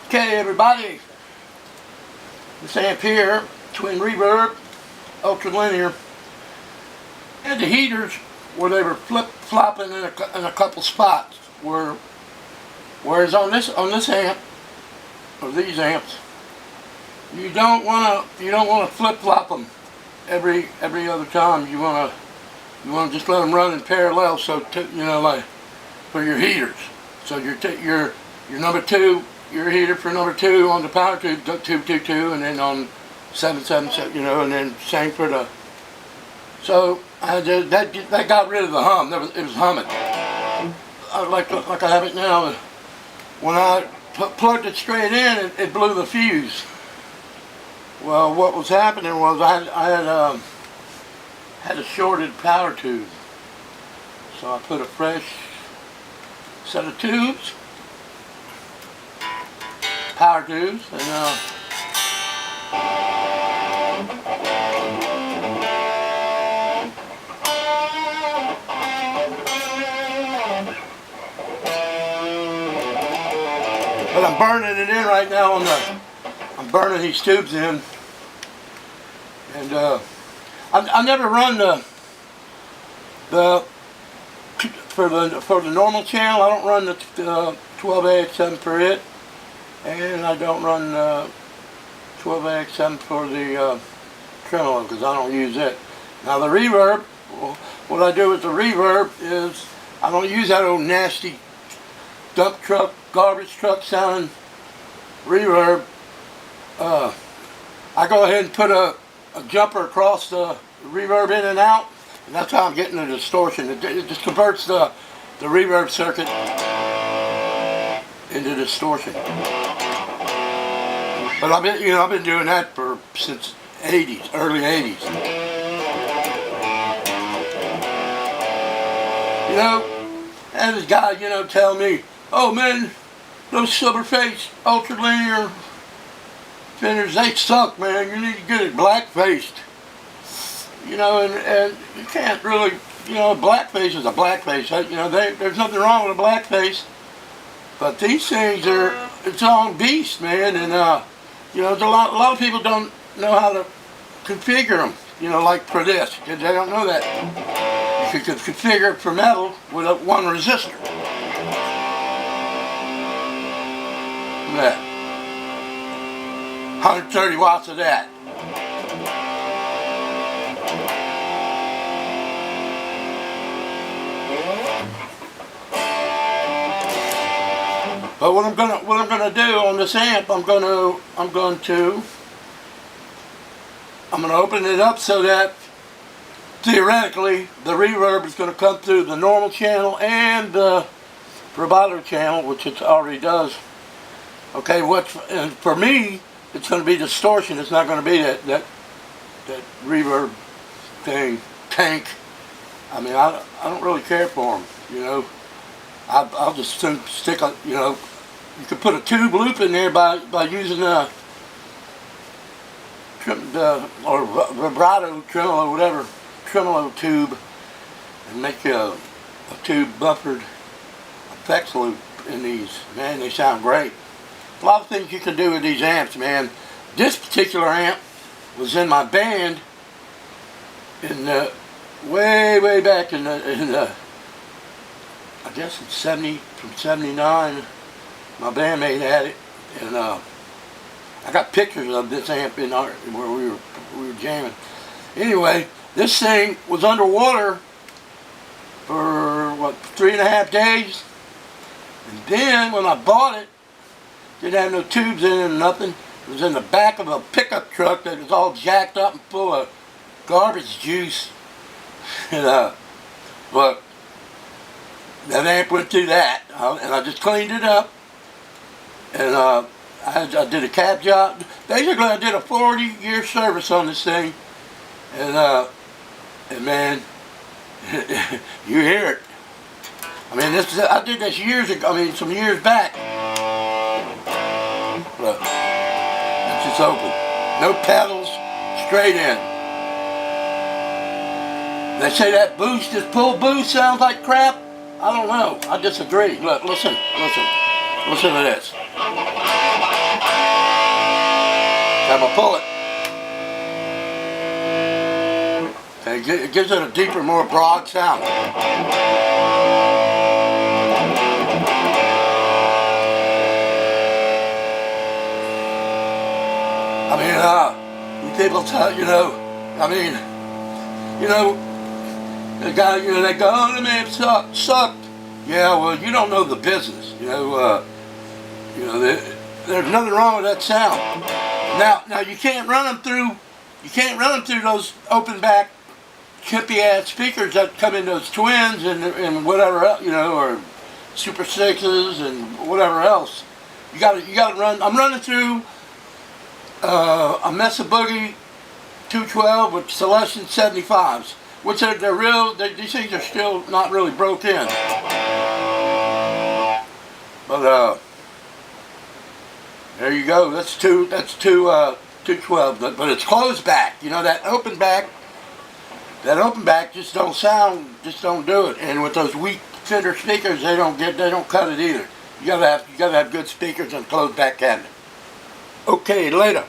Okay, everybody, this amp here, twin reverb, ultra linear, and the heaters where they were flip-flopping in a couple spots. Whereas on this amp, or these amps, you don't want to flip-flop them every other time. You want to just let them run in parallel. So like for your heaters. So your number two. Your heater for number 2 on the power tube, 222, and then on 777, and then same for the. So that got rid of the hum. It was humming. Like I have it now. When I plugged it straight in, it blew the fuse. Well, what was happening was I had a shorted power tube. So I put a fresh set of tubes. Power tubes, and but I'm burning it in right now I'm burning these tubes in, and I never run for the normal channel. I don't run the 12AX7 for it. And I don't run 12AX7 for the tremolo because I don't use it. Now the reverb, what I do with the reverb is I don't use that old nasty dump truck, garbage truck sounding reverb. I go ahead and put a jumper across the reverb in and out, and that's how I'm getting the distortion. It just converts the reverb circuit into distortion. But I've been doing that since early 80s. And this guy, tell me, oh man, those silver face ultra linear fenders, they suck, man. You need to get it black faced. And you can't really, black face is a black face. There's nothing wrong with a black face. But these things are its own beast, man, and there's a lot of people don't know how to configure them, like for this, because they don't know that. You could configure it for metal with one resistor. That 130 watts of that. But what I'm gonna do on this amp, I'm gonna open it up so that theoretically the reverb is gonna come through the normal channel and the vibrato channel, which it already does. Okay, and for me, it's gonna be distortion. It's not gonna be that reverb tank. I mean, I don't really care for them, I'll just stick a, you could put a tube loop in there by using the vibrato tremolo, whatever, tremolo tube, and make a tube buffered effects loop in these. Man, they sound great. A lot of things you can do with these amps, man. This particular amp was in my band in way back in the I guess it's from 79, my bandmate had it, and I got pictures of this amp in where we were jamming. Anyway, this thing was underwater for 3.5 days, and then when I bought it, didn't have no tubes in it or nothing. It was in the back of a pickup truck that was all jacked up and full of garbage juice, and but that amp went through that, and I just cleaned it up, and I did a cab job. Basically, I did a 40-year service on this thing, and man, you hear it. I mean, I did this years ago. I mean, some years back. Look, it's just open, no pedals, straight in. They say that boost, this pull boost sounds like crap. I don't know. I disagree. Look, listen to this. Time I pull it. Okay, it gives it a deeper, more broad sound. I mean, people tell, the guy, they go, oh, the man sucked. Yeah, well, you don't know the business. There's nothing wrong with that sound. Now you can't run them through those open back chippy ass speakers that come in those twins and whatever else, or Super 6s and whatever else. You gotta run. I'm running through a Mesa Boogie 212 with Celestion 75s, which they're real. These things are still not really broke in. But there you go. That's two 212, but it's closed back. That open back just don't do it. And with those weak Fender speakers, they don't cut it either. You gotta have good speakers and closed back cabinet. Okay, later.